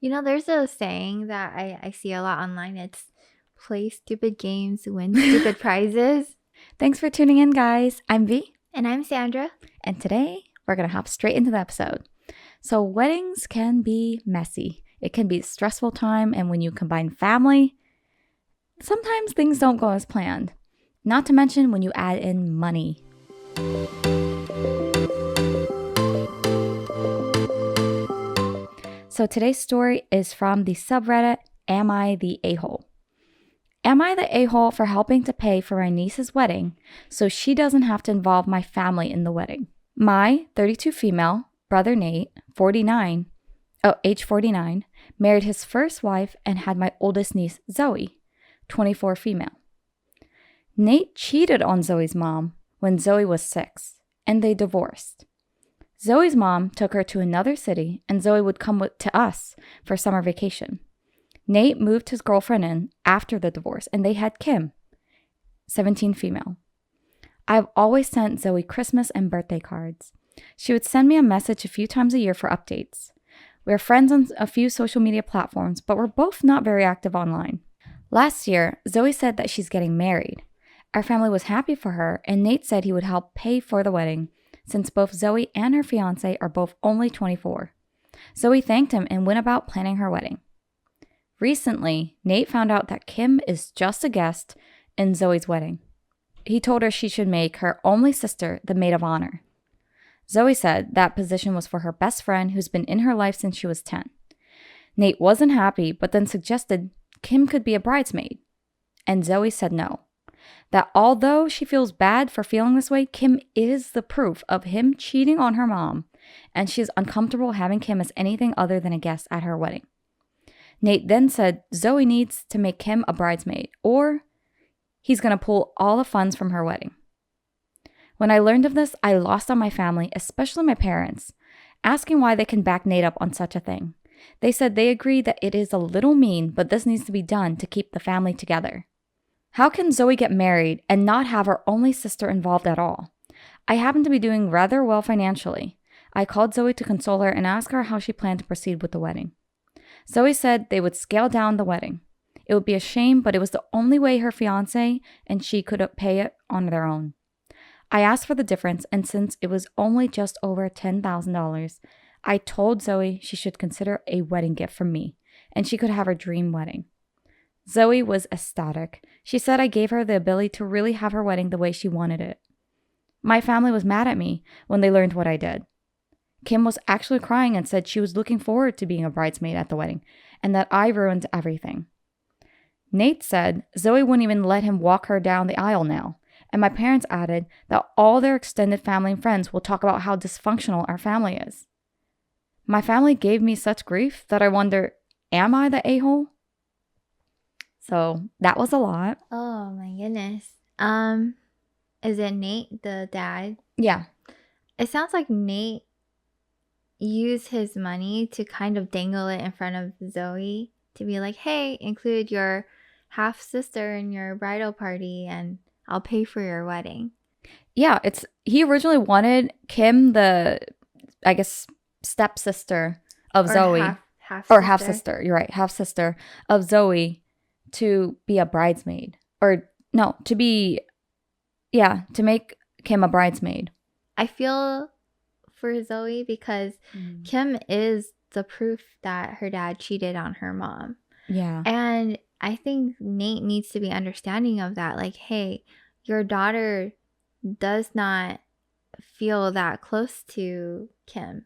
There's a saying that I see a lot online. It's play stupid games, win stupid prizes. Thanks for tuning in, guys. I'm V. And I'm Sandra. And today we're going to hop straight into the episode. So, weddings can be messy. It can be a stressful time. And when you combine family, sometimes things don't go as planned. Not to mention when you add in money. So today's story is from the subreddit, Am I the A-hole? Am I the a-hole for helping to pay for my niece's wedding so she doesn't have to involve my family in the wedding? My 32 female brother Nate, age 49, married his first wife and had my oldest niece Zoey, 24 female. Nate cheated on Zoey's mom when Zoey was 6, and they divorced. Zoey's mom took her to another city, and Zoey would come to us for summer vacation. Nate moved his girlfriend in after the divorce, and they had Kim, 17 female. I've always sent Zoey Christmas and birthday cards. She would send me a message a few times a year for updates. We're friends on a few social media platforms, but we're both not very active online. Last year, Zoey said that she's getting married. Our family was happy for her, and Nate said he would help pay for the wedding, since both Zoey and her fiancé are both only 24. Zoey thanked him and went about planning her wedding. Recently, Nate found out that Kim is just a guest in Zoey's wedding. He told her she should make her only sister the maid of honor. Zoey said that position was for her best friend who's been in her life since she was 10. Nate wasn't happy, but then suggested Kim could be a bridesmaid. And Zoey said no. That although she feels bad for feeling this way, Kim is the proof of him cheating on her mom, and she's uncomfortable having Kim as anything other than a guest at her wedding. Nate then said Zoey needs to make Kim a bridesmaid, or he's going to pull all the funds from her wedding. When I learned of this, I lost on my family, especially my parents, asking why they can back Nate up on such a thing. They said they agree that it is a little mean, but this needs to be done to keep the family together. How can Zoey get married and not have her only sister involved at all? I happen to be doing rather well financially. I called Zoey to console her and ask her how she planned to proceed with the wedding. Zoey said they would scale down the wedding. It would be a shame, but it was the only way her fiancé and she could pay it on their own. I asked for the difference, and since it was only just over $10,000, I told Zoey she should consider a wedding gift from me, and she could have her dream wedding. Zoey was ecstatic. She said I gave her the ability to really have her wedding the way she wanted it. My family was mad at me when they learned what I did. Kim was actually crying and said she was looking forward to being a bridesmaid at the wedding and that I ruined everything. Nate said Zoey wouldn't even let him walk her down the aisle now, and my parents added that all their extended family and friends will talk about how dysfunctional our family is. My family gave me such grief that I wonder, am I the a-hole? So that was a lot. Oh my goodness. Is it Nate, the dad? Yeah. It sounds like Nate used his money to kind of dangle it in front of Zoey to be like, hey, include your half sister in your bridal party and I'll pay for your wedding. Yeah, he originally wanted Kim, the, I guess, stepsister of Zoey. Half sister. You're right. Half sister of Zoey to be a bridesmaid. Or no, to make Kim a bridesmaid. I feel for Zoey because Kim is the proof that her dad cheated on her mom. Yeah. And I think Nate needs to be understanding of that. Like, hey, your daughter does not feel that close to Kim.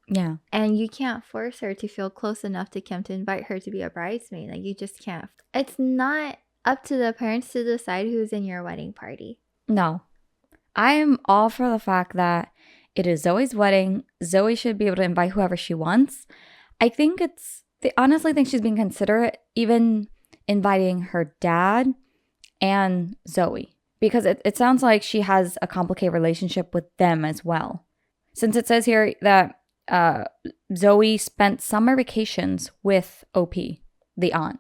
Yeah. And you can't force her to feel close enough to Kim to invite her to be a bridesmaid. Like, you just can't. It's not up to the parents to decide who's in your wedding party. No. I am all for the fact that it is Zoey's wedding. Zoey should be able to invite whoever she wants. I honestly think she's being considerate, even inviting her dad and Zoey. Because it sounds like she has a complicated relationship with them as well. Since it says here that Zoey spent summer vacations with OP, the aunt.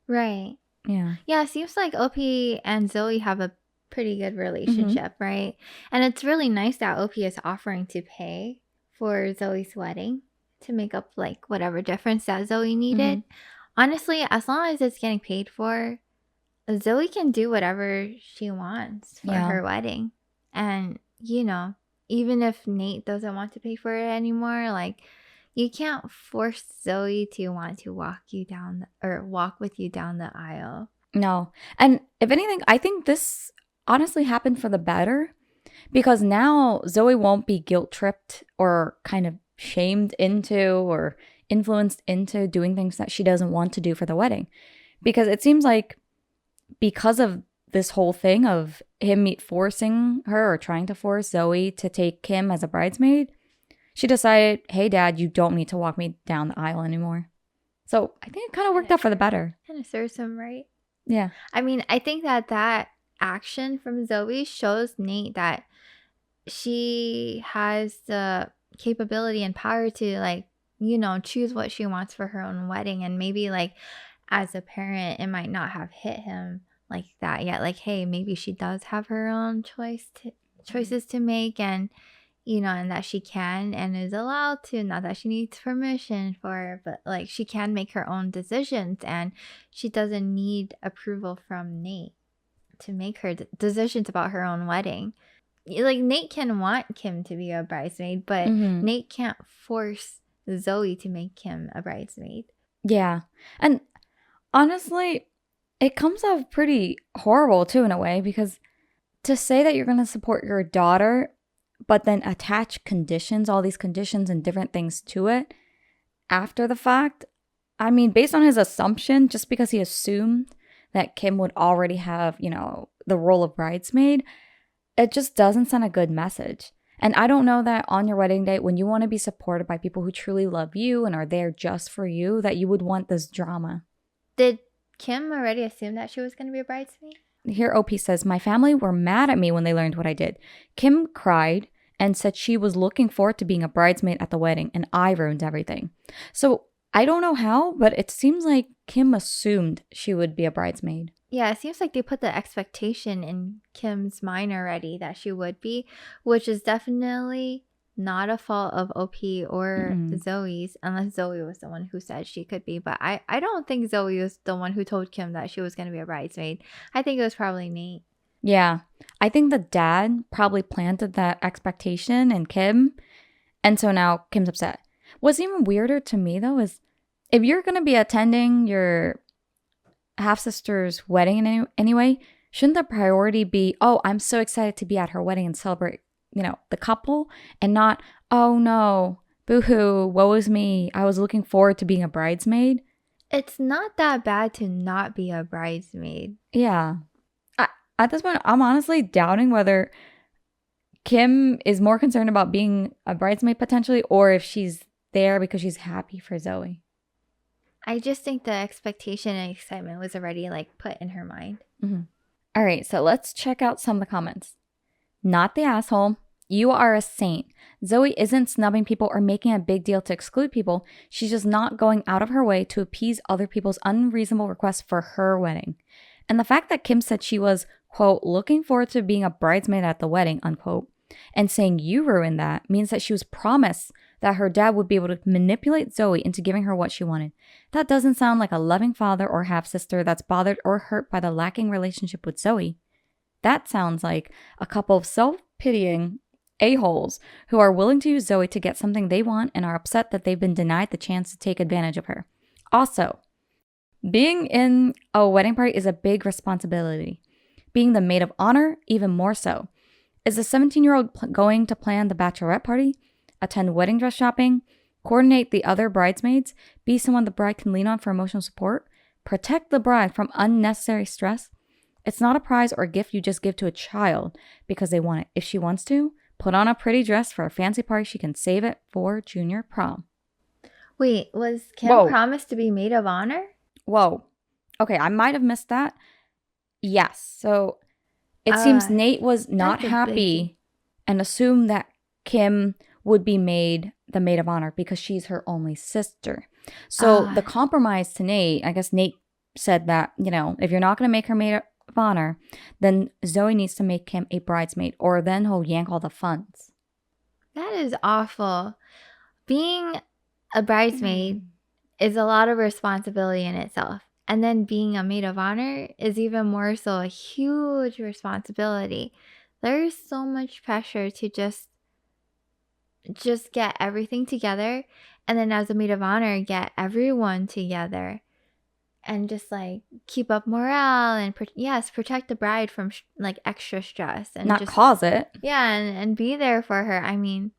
Right. Yeah. Yeah, it seems like OP and Zoey have a pretty good relationship, right? And it's really nice that OP is offering to pay for Zoey's wedding. to make up like whatever difference that Zoey needed. Mm-hmm. Honestly, as long as it's getting paid for, Zoey can do whatever she wants for Yeah. her wedding. And, even if Nate doesn't want to pay for it anymore, like, you can't force Zoey to want to walk with you down the aisle. No. And if anything, I think this honestly happened for the better because now Zoe won't be guilt tripped or kind of shamed into or influenced into doing things that she doesn't want to do for the wedding. Because it seems like because of this whole thing of him forcing her or trying to force Zoe to take Kim as a bridesmaid, she decided, hey, Dad, you don't need to walk me down the aisle anymore. So I think it kind of worked out for the better. Kind of serves him right. Yeah. I mean, I think that action from Zoe shows Nate that she has the capability and power to, like, choose what she wants for her own wedding. And maybe, like, as a parent, it might not have hit him like that yet. Like, hey, maybe she does have her own choices to make, and and that she can and is allowed to, not that she needs permission for, but like she can make her own decisions, and she doesn't need approval from Nate to make her decisions about her own wedding. Like, Nate can want Kim to be a bridesmaid, but Mm-hmm. Nate can't force Zoe to make Kim a bridesmaid. Yeah. And honestly, it comes off pretty horrible too, in a way, because to say that you're going to support your daughter, but then attach conditions, all these conditions and different things to it after the fact, I mean, based on his assumption, just because he assumed that Kim would already have, the role of bridesmaid, it just doesn't send a good message. And I don't know that on your wedding day, when you want to be supported by people who truly love you and are there just for you, that you would want this drama. Did Kim already assume that she was going to be a bridesmaid? Here, OP says, my family were mad at me when they learned what I did. Kim cried and said she was looking forward to being a bridesmaid at the wedding, and I ruined everything. So I don't know how, but it seems like Kim assumed she would be a bridesmaid. Yeah, it seems like they put the expectation in Kim's mind already that she would be, which is definitely not a fault of OP or Zoe's, unless Zoe was the one who said she could be. But I don't think Zoe was the one who told Kim that she was going to be a bridesmaid. I think it was probably Nate. Yeah, I think the dad probably planted that expectation in Kim, and so now Kim's upset. What's even weirder to me, though, is if you're going to be attending your half-sister's wedding in any way, shouldn't the priority be, oh, I'm so excited to be at her wedding and celebrate, the couple, and not, oh no, boo-hoo, woe is me, I was looking forward to being a bridesmaid? It's not that bad to not be a bridesmaid. Yeah. At this point, I'm honestly doubting whether Kim is more concerned about being a bridesmaid potentially, or if she's there because she's happy for Zoe. I just think the expectation and excitement was already like put in her mind. Mm-hmm. All right, so let's check out some of the comments. Not the asshole. You are a saint. Zoe isn't snubbing people or making a big deal to exclude people. She's just not going out of her way to appease other people's unreasonable requests for her wedding. And the fact that Kim said she was, quote, looking forward to being a bridesmaid at the wedding, unquote, and saying you ruined that means that she was promised that her dad would be able to manipulate Zoe into giving her what she wanted. That doesn't sound like a loving father or half-sister that's bothered or hurt by the lacking relationship with Zoe. That sounds like a couple of self-pitying a-holes who are willing to use Zoe to get something they want and are upset that they've been denied the chance to take advantage of her. Also, being in a wedding party is a big responsibility. Being the maid of honor, even more so. Is the 17-year-old going to plan the bachelorette party, attend wedding dress shopping, coordinate the other bridesmaids, be someone the bride can lean on for emotional support, protect the bride from unnecessary stress? It's not a prize or a gift you just give to a child because they want it. If she wants to, put on a pretty dress for a fancy party, she can save it for junior prom. Wait, was Kim promised to be maid of honor? Whoa. Okay, I might have missed that. Yes. So it seems Nate was not happy and assumed that Kim would be made the maid of honor because she's her only sister. So the compromise to Nate, I guess Nate said that, if you're not going to make her maid of honor, then Zoe needs to make him a bridesmaid, or then he'll yank all the funds. That is awful. Being a bridesmaid is a lot of responsibility in itself. And then being a maid of honor is even more so a huge responsibility. There's so much pressure to just get everything together, and then as a maid of honor, get everyone together and just like keep up morale and yes, protect the bride from like extra stress and Not just cause it. yeah, and be there for her. I mean,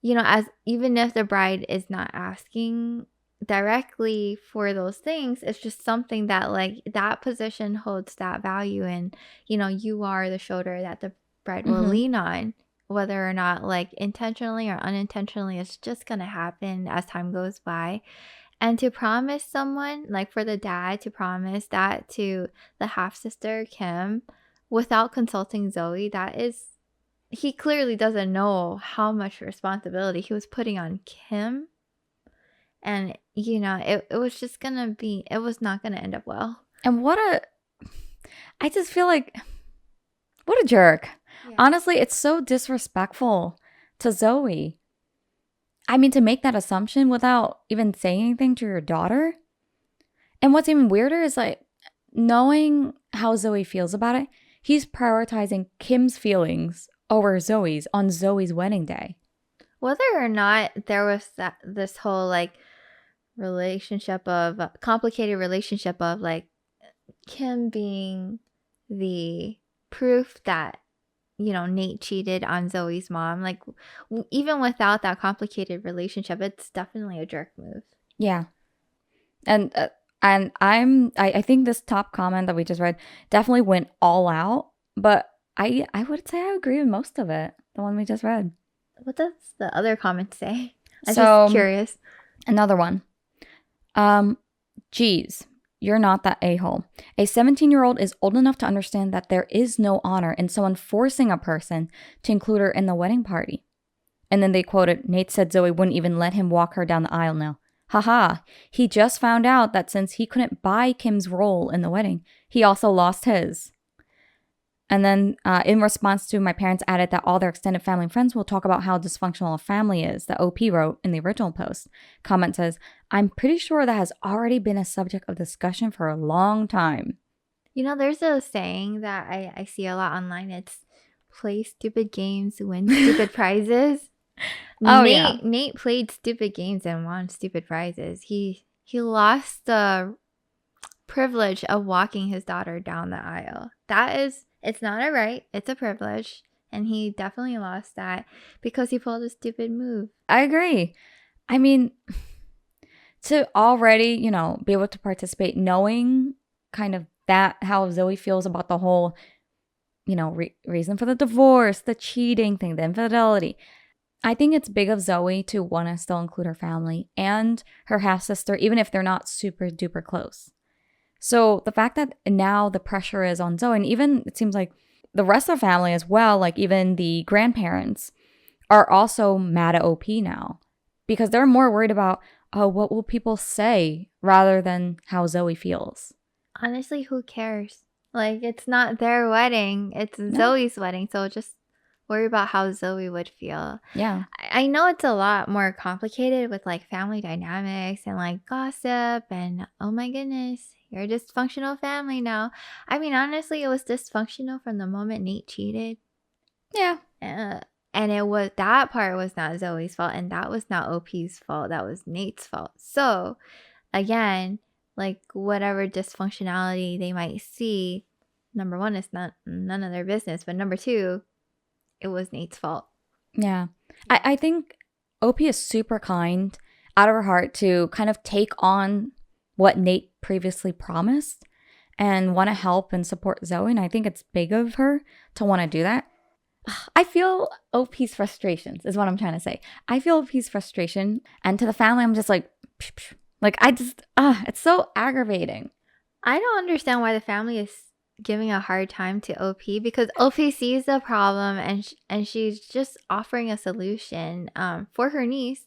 as even if the bride is not asking directly for those things, it's just something that like that position holds that value, and you are the shoulder that the bride will lean on, whether or not like intentionally or unintentionally. It's just gonna happen as time goes by. And to promise someone, like for the dad to promise that to the half sister Kim without consulting Zoey, he clearly doesn't know how much responsibility he was putting on Kim. And, it was just it was not gonna end up well. And I just feel like, what a jerk. Yeah. Honestly, it's so disrespectful to Zoey. I mean, to make that assumption without even saying anything to your daughter. And what's even weirder is like knowing how Zoey feels about it, he's prioritizing Kim's feelings over Zoey's on Zoey's wedding day. Whether or not there was this whole like complicated relationship of like Kim being the proof that Nate cheated on Zoey's mom, like even without that complicated relationship, it's definitely a jerk move. Yeah. And I think this top comment that we just read definitely went all out, but I would say I agree with most of it, the one we just read. What does the other comment say? I'm So, just curious. Another one. Geez, you're not that a-hole. A 17-year-old is old enough to understand that there is no honor in someone forcing a person to include her in the wedding party. And then they quoted, Nate said Zoey wouldn't even let him walk her down the aisle now. Haha, he just found out that since he couldn't buy Kim's role in the wedding, he also lost his. And then in response to my parents added that all their extended family and friends will talk about how dysfunctional a family is, that OP wrote in the original post. Comment says, I'm pretty sure that has already been a subject of discussion for a long time. There's a saying that I see a lot online. It's play stupid games, win stupid prizes. Nate played stupid games and won stupid prizes. He lost the privilege of walking his daughter down the aisle. It's not a right, it's a privilege. And he definitely lost that because he pulled a stupid move. I agree. I mean, to already, be able to participate, knowing kind of that, how Zoey feels about the whole, reason for the divorce, the cheating thing, the infidelity. I think it's big of Zoey to want to still include her family and her half-sister, even if they're not super duper close. So the fact that now the pressure is on Zoey, and even it seems like the rest of the family as well, like even the grandparents, are also mad at OP now because they're more worried about, oh, what will people say rather than how Zoey feels. Honestly, who cares? Like, it's not their wedding. It's Zoey's wedding. So just worry about how Zoey would feel. Yeah. I know it's a lot more complicated with like family dynamics and like gossip and oh my goodness, you're a dysfunctional family now. I mean, honestly, it was dysfunctional from the moment Nate cheated. Yeah. And that part was not Zoey's fault, and that was not OP's fault. That was Nate's fault. So again, like whatever dysfunctionality they might see, number one, it's none of their business. But number two, it was Nate's fault. Yeah. I think OP is super kind out of her heart to kind of take on what Nate previously promised and want to help and support Zoey. And I think it's big of her to want to do that. I feel OP's frustrations is what I'm trying to say. I feel OP's frustration. And to the family, I'm just like, psh, psh. Like, it's so aggravating. I don't understand why the family is giving a hard time to OP, because OP sees the problem and she's just offering a solution for her niece.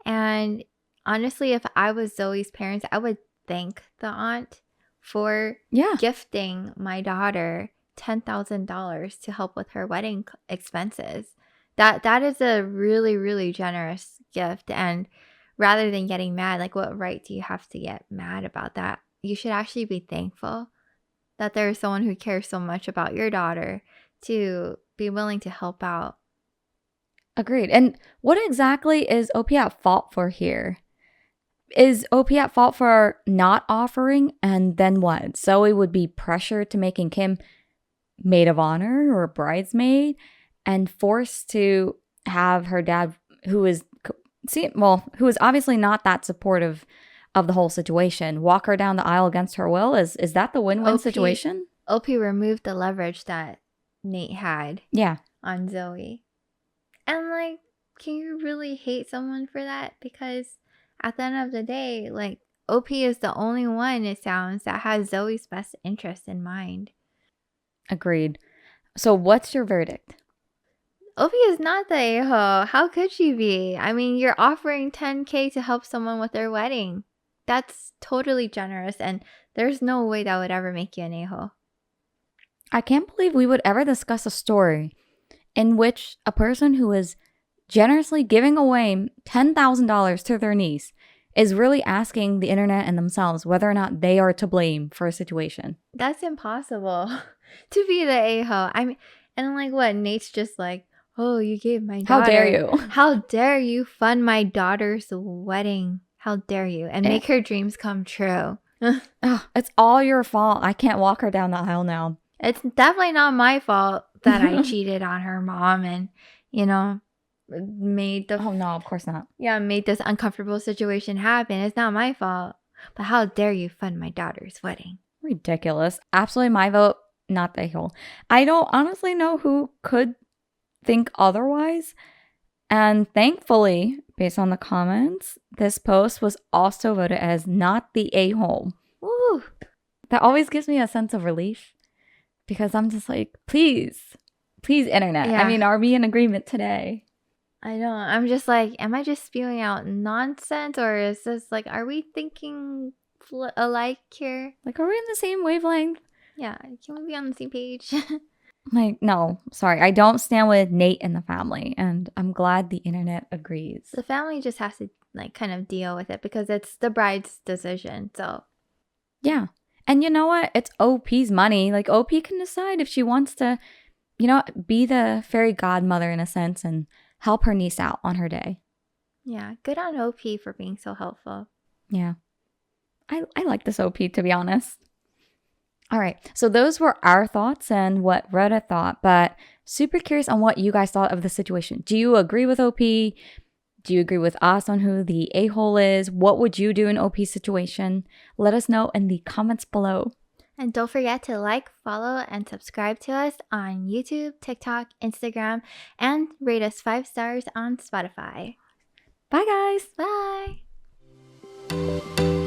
And honestly, if I was Zoey's parents, I would thank the aunt for gifting my daughter $10,000 to help with her wedding expenses. That is a really, really generous gift. And rather than getting mad, like, what right do you have to get mad about that? You should actually be thankful that there is someone who cares so much about your daughter to be willing to help out. Agreed. And what exactly is OP at fault for here? Is OP at fault for not offering? And then what? Zoey would be pressured to making Kim maid of honor or bridesmaid and forced to have her dad, who is obviously not that supportive of the whole situation, walk her down the aisle against her will. Is that the win-win situation? OP removed the leverage that Nate had on Zoey. And like, can you really hate someone for that? Because at the end of the day, like, OP is the only one, it sounds, that has Zoey's best interest in mind. Agreed. So what's your verdict? OP is not the a-hole. How could she be? I mean, you're offering $10K to help someone with their wedding. That's totally generous, and there's no way that would ever make you an a-hole. I can't believe we would ever discuss a story in which a person who is generously giving away $10,000 to their niece is really asking the internet and themselves whether or not they are to blame for a situation. That's impossible to be the a-hole. I mean, and like what? Nate's just like, oh, you gave my daughter. How dare you? How dare you fund my daughter's wedding? How dare you? And make her dreams come true. Oh, it's all your fault. I can't walk her down the aisle now. It's definitely not my fault that I cheated on her mom and, made the... Oh, no, of course not. Yeah, made this uncomfortable situation happen. It's not my fault. But how dare you fund my daughter's wedding? Ridiculous. Absolutely my vote, not the whole. I don't honestly know who could think otherwise. And thankfully, based on the comments, this post was also voted as not the a-hole. Woo! That always gives me a sense of relief because I'm just like, please, internet. Yeah. I mean, are we in agreement today? I know. I'm just like, am I just spewing out nonsense, or is this like, are we thinking alike here? Like, are we in the same wavelength? Yeah. Can we be on the same page? Like, no, sorry. I don't stand with Nate and the family, and I'm glad the internet agrees. The family just has to like kind of deal with it because it's the bride's decision. So, yeah. And you know what? It's OP's money. Like, OP can decide if she wants to, be the fairy godmother in a sense and help her niece out on her day. Yeah. Good on OP for being so helpful. Yeah. I like this OP, to be honest. All right. So those were our thoughts and what Reddit thought, but super curious on what you guys thought of the situation. Do you agree with OP? Do you agree with us on who the a-hole is? What would you do in OP's situation? Let us know in the comments below. And don't forget to like, follow, and subscribe to us on YouTube, TikTok, Instagram, and rate us 5 stars on Spotify. Bye, guys. Bye.